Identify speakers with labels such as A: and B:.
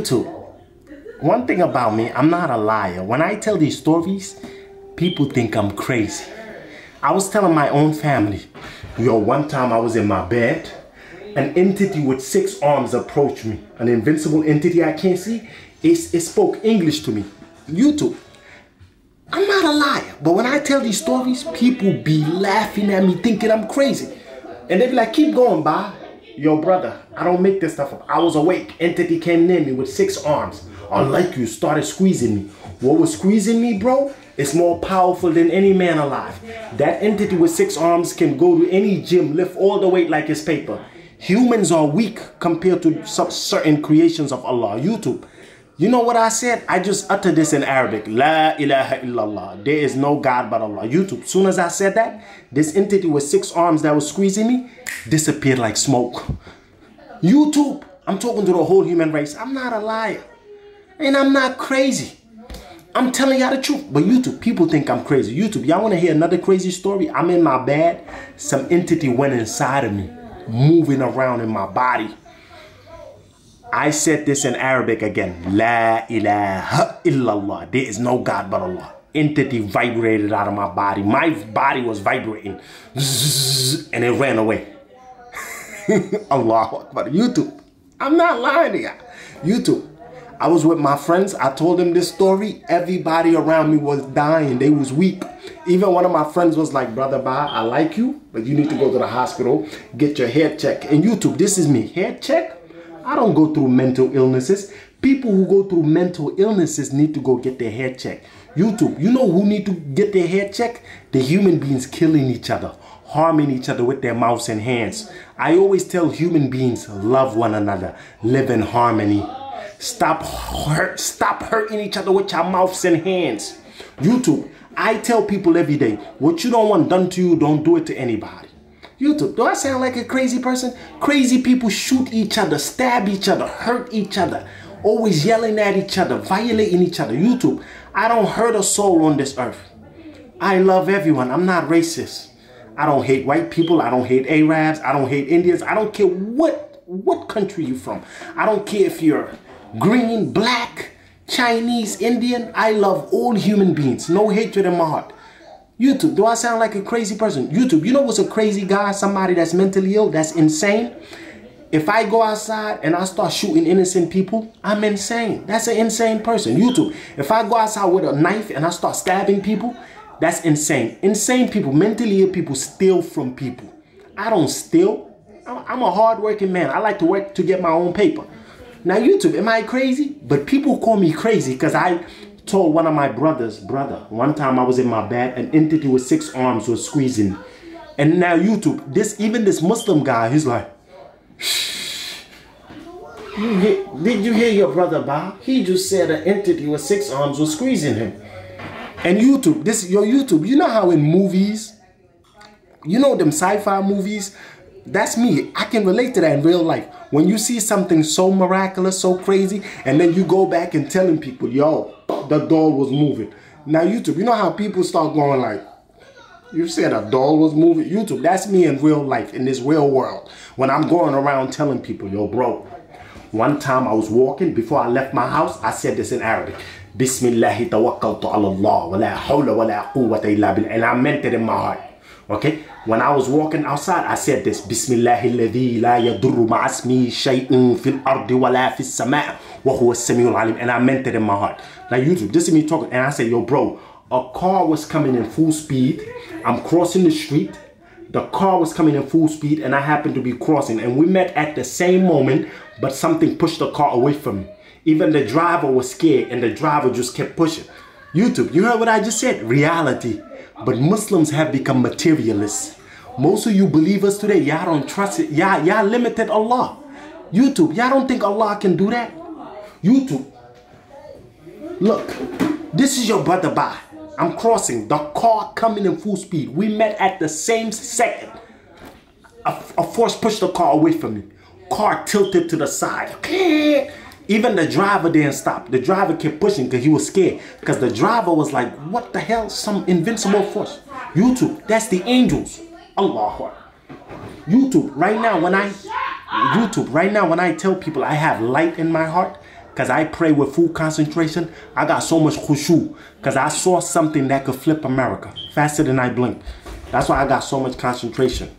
A: YouTube, one thing about me, I'm not a liar. When I tell these stories, people think I'm crazy. I was telling my own family, yo, one time I was in my bed, an entity with 6 arms approached me. An invincible entity I can't see. It spoke English to me. YouTube, I'm not a liar. But when I tell these stories, people be laughing at me thinking I'm crazy. And they be like, keep going, Ba. Yo, brother, I don't make this stuff up. I was awake. Entity came near me with 6 arms. Unlike you, started squeezing me. What was squeezing me, bro? It's more powerful than any man alive. That entity with 6 arms can go to any gym, lift all the weight like it's paper. Humans are weak compared to certain creations of Allah. YouTube, you know what I said? I just uttered this in Arabic. La ilaha illallah. There is no God but Allah. YouTube, soon as I said that, this entity with 6 arms that was squeezing me disappeared like smoke. YouTube, I'm talking to the whole human race. I'm not a liar. And I'm not crazy. I'm telling y'all the truth. But YouTube, people think I'm crazy. YouTube, y'all want to hear another crazy story? I'm in my bed. Some entity went inside of me, moving around in my body. I said this in Arabic again. La ilaha illallah. There is no God but Allah. Entity vibrated out of my body. My body was vibrating. And it ran away. Allahu Akbar. YouTube, I'm not lying to y'all. YouTube, I was with my friends. I told them this story. Everybody around me was dying. They was weak. Even one of my friends was like, brother Ba, I like you, but you need to go to the hospital, get your head checked. And YouTube, this is me. Head check? I don't go through mental illnesses. People who go through mental illnesses need to go get their head checked. YouTube, you know who need to get their head checked? The human beings killing each other, harming each other with their mouths and hands. I always tell human beings, love one another, live in harmony. Stop hurting each other with your mouths and hands. YouTube, I tell people every day, what you don't want done to you, don't do it to anybody. YouTube, do I sound like a crazy person? Crazy people shoot each other, stab each other, hurt each other, always yelling at each other, violating each other. YouTube, I don't hurt a soul on this earth. I love everyone. I'm not racist. I don't hate white people. I don't hate Arabs. I don't hate Indians. I don't care what country you're from. I don't care if you're green, black, Chinese, Indian. I love all human beings. No hatred in my heart. YouTube, do I sound like a crazy person? YouTube, you know what's a crazy guy? Somebody that's mentally ill, that's insane. If I go outside and I start shooting innocent people, I'm insane. That's an insane person. YouTube, if I go outside with a knife and I start stabbing people, that's insane. Insane people, mentally ill people steal from people. I don't steal. I'm a hardworking man. I like to work to get my own paper. Now, YouTube, am I crazy? But people call me crazy because I told one of my brothers, brother, one time I was in my bed, an entity with 6 arms was squeezing me. And now, YouTube, even this Muslim guy, he's like, shh. Did you hear your brother, Ba? He just said an entity with 6 arms was squeezing him. And YouTube, YouTube, you know how in movies, you know them sci-fi movies, that's me. I can relate to that in real life. When you see something so miraculous, so crazy, and then you go back and telling people, yo, the doll was moving. Now, YouTube, you know how people start going like, you said a doll was moving? YouTube, that's me in real life, in this real world. When I'm going around telling people, yo, bro, one time I was walking, before I left my house, I said this in Arabic. Bismillahi tawakkaltu ala Allah, wa la hawla wa la quwwata illa billah. And I meant it in my heart. Okay? When I was walking outside, I said this. Bismillahi alladhi la yadurru ma'asmi shay'un fil ardi wa la fis sama' wa huwa as-sami'ul alim. And I meant it in my heart. Now, YouTube, this is me talking. And I said, yo, bro, a car was coming in full speed. I'm crossing the street. The car was coming in full speed, and I happened to be crossing. And we met at the same moment, but something pushed the car away from me. Even the driver was scared, and the driver just kept pushing. YouTube, you heard what I just said? Reality. But Muslims have become materialists. Most of you believers today, y'all don't trust it. Y'all limited Allah. YouTube, y'all don't think Allah can do that? YouTube, look, this is your brother Ba. I'm crossing, the car coming in full speed. We met at the same second. A force pushed the car away from me. Car tilted to the side. Even the driver didn't stop. The driver kept pushing because he was scared. Because the driver was like, what the hell? Some invincible force. YouTube, that's the angels. Allahu Akbar. YouTube, right now when I tell people I have light in my heart, Because I pray with full concentration. I got so much khushu. Because I saw something that could flip America faster than I blink. That's why I got so much concentration.